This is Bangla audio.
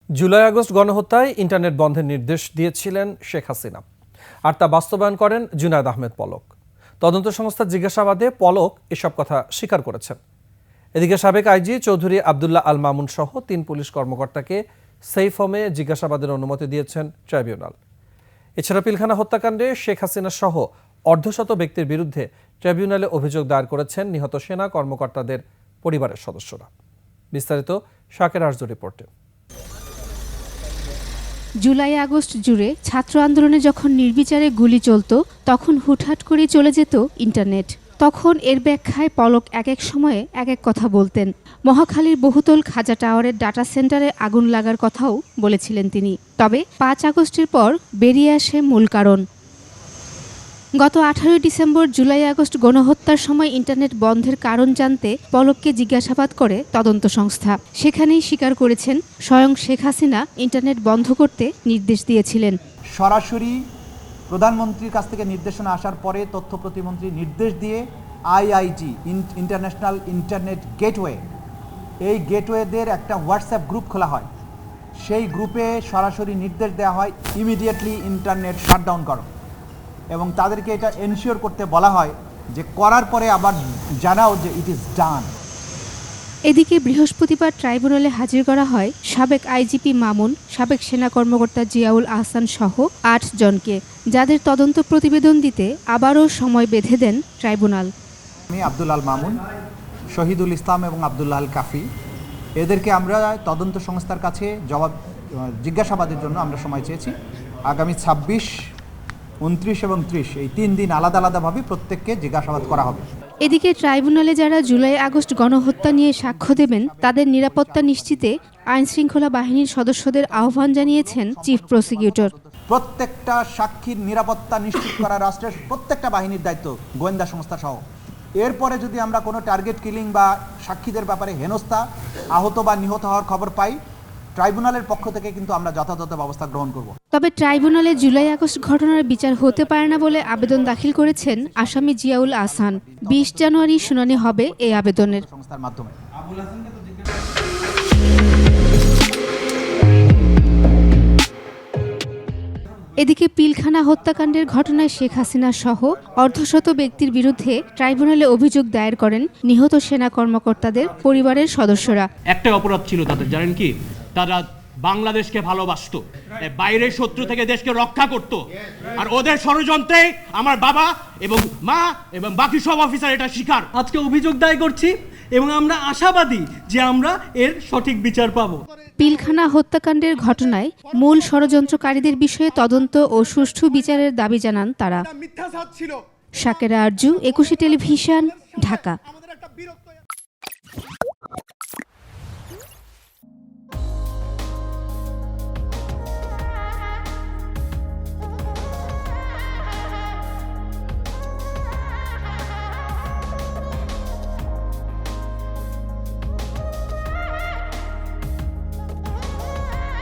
জুলাই আগস্ট গণহত্যায় ইন্টারনেট বন্ধের নির্দেশ দিয়েছিলেন শেখ হাসিনা, আর তা বাস্তবায়ন করেন জুনায়েদ আহমেদ পলক। তদন্ত সংস্থার জিজ্ঞাসাবাদে পলক এসব কথা স্বীকার করেছেন। এদিকে সাবেক আইজি চৌধুরী আবদুল্লাহ আল মামুন সহ 3 পুলিশ কর্মকর্তাকে সেফ হোমে জিজ্ঞাসাবাদের অনুমতি দিয়েছেন ট্রাইব্যুনাল। এছাড়া পিলখানা হত্যাকাণ্ডে শেখ হাসিনা সহ অর্ধশত ব্যক্তির বিরুদ্ধে ট্রাইব্যুনালে অভিযোগ দায়ের করেছেন নিহত সেনা কর্মকর্তাদের পরিবারের সদস্যরা। বিস্তারিত শাকের আরজু রিপোর্টে। জুলাই আগস্ট জুড়ে ছাত্র আন্দোলনে যখন নির্বিচারে গুলি চলত, তখন হুটহাট করে চলে যেত ইন্টারনেট। তখন এর ব্যাখ্যায় পলক এক এক সময়ে এক এক কথা বলতেন। মহাখালীর বহুতল খাজা টাওয়ারের ডাটা সেন্টারে আগুন লাগার কথাও বলেছিলেন তিনি। তবে 5 আগস্টের পর বেরিয়ে আসে মূল কারণ। গত 18 ডিসেম্বর জুলাই আগস্ট গণহত্যার সময় ইন্টারনেট বন্ধের কারণ জানতে পলককে জিজ্ঞাসাবাদ করে তদন্ত সংস্থা। সেখানেই স্বীকার করেছেন স্বয়ং শেখ হাসিনা ইন্টারনেট বন্ধ করতে নির্দেশ দিয়েছিলেন। সরাসরি প্রধানমন্ত্রীর কাছ থেকে নির্দেশনা আসার পরে তথ্য প্রতিমন্ত্রী নির্দেশ দিয়ে আইআইজি ইন্টারন্যাশনাল ইন্টারনেট গেটওয়ে, এই গেটওয়েদের একটা হোয়াটসঅ্যাপ গ্রুপ খোলা হয়। সেই গ্রুপে সরাসরি নির্দেশ দেওয়া হয় ইমিডিয়েটলি ইন্টারনেট শাটডাউন করো, এবং তাদেরকে এটা এনশিওর করতে বলা হয় যে করার পরে আবার জানাও যে ইট ইজ ডান। এদিকে বৃহস্পতিবার ট্রাইব্যুনালে হাজির করা হয় সাবেক আইজিপি মামুন, সাবেক সেনা কর্মকর্তা জিয়াউল আহসান সহ 8 জনকে, যাদের তদন্ত প্রতিবেদন দিতে আবারও সময় বেঁধে দেন ট্রাইব্যুনাল। আমি আব্দুল আল মামুন, শহীদুল ইসলাম এবং আব্দুল্লাহ আল কাফি, এদেরকে আমরা তদন্ত সংস্থার কাছে জিজ্ঞাসাবাদের জন্য আমরা সময় চেয়েছি। আগামী 26, 29 এবং 30 এই 3 দিন আলাদা আলাদাভাবে প্রত্যেককে জিজ্ঞাসাবাদ করা হবে। এদিকে ট্রাইব্যুনালে যারা জুলাই আগস্ট গণহত্যা নিয়ে সাক্ষ্য দেবেন, তাদের নিরাপত্তা নিশ্চিতে আইনশৃঙ্খলা বাহিনীর সদস্যদের আহ্বান জানিয়েছেন চিফ প্রসিকিউটর। প্রত্যেকটা সাক্ষীর নিরাপত্তা নিশ্চিত করা রাষ্ট্রের প্রত্যেকটা বাহিনীর দায়িত্ব, গোয়েন্দা সংস্থা সহ। এরপরে যদি আমরা কোনো টার্গেট কিলিং বা সাক্ষীদের ব্যাপারে হেনস্থা, আহত বা নিহত হওয়ার খবর পাই, ট্রাইব্যুনালের পক্ষ থেকে কিন্তু আমরা যথাযথ ব্যবস্থা গ্রহণ করব। তবে ট্রাইব্যুনালে জুলাই আগস্ট ঘটনার বিচার হতে পারে না বলে আবেদন দাখিল করেছেন আসামি জিয়াউল আহসান। 20 জানুয়ারি শুনানি হবে এই আবেদনের। সংস্থার মাধ্যমে এদিকে পিলখানা হত্যাকাণ্ডের ঘটনায় শেখ হাসিনা সহ অর্ধশত ব্যক্তির বিরুদ্ধে ট্রাইব্যুনালে অভিযোগ দায়ের করেন নিহত সেনা কর্মকর্তাদের পরিবারের সদস্যরা। একটা অপরাধ ছিল তাদের, জানেন কি? তারা বাংলাদেশকে ভালোবাসত, বাইরের শত্রু থেকে দেশকে রক্ষা করত। আর ওদের ষড়যন্ত্রে আমার বাবা এবং মা এবং বাকি সব অফিসার এটা শিকার। আজকে অভিযোগ দায়ের করছি এবং আমরা আশাবাদী যে আমরা এর সঠিক বিচার পাব। পিলখানা হত্যাকাণ্ডের ঘটনায় মূল ষড়যন্ত্রকারীদের বিষয়ে তদন্ত ও সুষ্ঠু বিচারের দাবি জানান তারা। শাকেরা আরজু, 21 টেলিভিশন, ঢাকা।